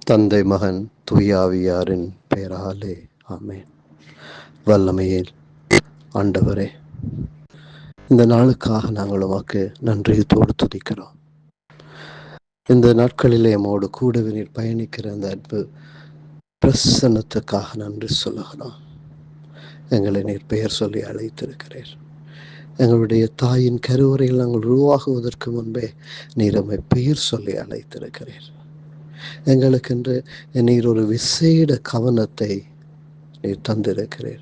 தந்தை மகன் தூயாவியாரின் பெயராலே ஆமென். வல்லமையில் ஆண்டவரே, இந்த நாளுக்காக நாங்கள் உமக்கு நன்றியத்தோடு துதிக்கிறோம். இந்த நாட்களிலே எம்மோடு கூடவே நீர் பயணிக்கிற அந்த அன்பு பிரசன்னத்துக்காக நன்றி சொல்லுகிறோம். எங்களை நீர் பெயர் சொல்லி அழைத்திருக்கிறீர். எங்களுடைய தாயின் கருவறையில் நாங்கள் உருவாகுவதற்கு முன்பே நீர் நம்மை பெயர் சொல்லி அழைத்திருக்கிறீர். எங்களுக்கென்று நீர் ஒரு விசேட கவனத்தை நீர் தந்திருக்கிறீர்.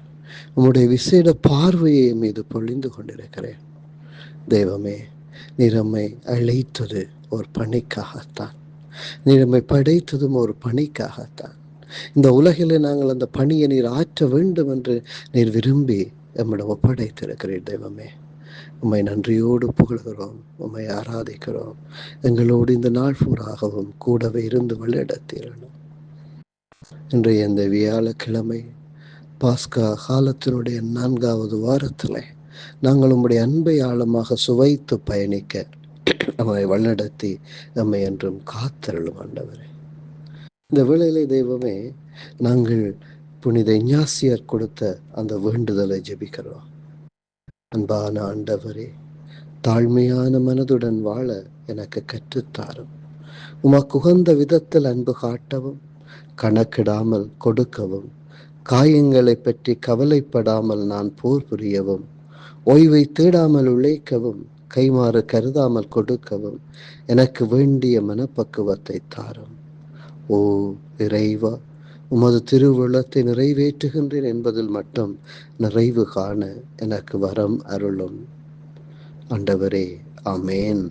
உம்முடைய விசேட பார்வையை மீது பொழிந்து கொண்டிருக்கிறேன். தெய்வமே, நீர் நம்மை அழைத்தது ஒரு பணிக்காகத்தான். நீர் நம்மை படைத்ததும் ஒரு பணிக்காகத்தான். இந்த உலகிலே நாங்கள் அந்த பணியை நீர் ஆற்ற வேண்டும் என்று நீர் விரும்பி நம்மிடம் ஒப்படைத்திருக்கிறீர். தெய்வமே, உம்மை நன்றியோடு புகழ்கிறோம், உம்மை ஆராதிக்கிறோம். எங்களோடு இந்த நாள் பூராகவும் கூடவே இருந்து வழிநடத்திடணும். இன்றைய இந்த வியாழக்கிழமை பாஸ்கா காலத்தினுடைய 4வது வாரத்தில் நாங்கள் உம்முடைய அன்பை ஆழமாக சுவைத்து பயணிக்க நம்மை வழிநடத்தி நம்மை என்றும் காத்தருளும் ஆண்டவரே. இந்த வேளையிலே தெய்வமே, நாங்கள் புனித இஞ்ஞாசியார் கொடுத்த அந்த வேண்டுதலை ஜெபிக்கிறோம். அன்பான ஆண்டவரே, தாழ்மையான மனதுடன் வாழ எனக்கு கற்றுத்தாரும். உமக்கு உகந்த விதத்தில் அன்பு காட்டவும், கணக்கிடாமல் கொடுக்கவும், காயங்களை பற்றி கவலைப்படாமல் நான் போர் புரியவும், ஓய்வை தேடாமல் உழைக்கவும், கைமாறு கருதாமல் கொடுக்கவும் எனக்கு வேண்டிய மனப்பக்குவத்தை தாரும். ஓ இறைவா, உமது திருவுளத்தை நிறைவேற்றுகின்றேன் என்பதில் மட்டும் நிறைவு காண எனக்கு வரம் அருளும். ஆண்டவரே, ஆமேன்.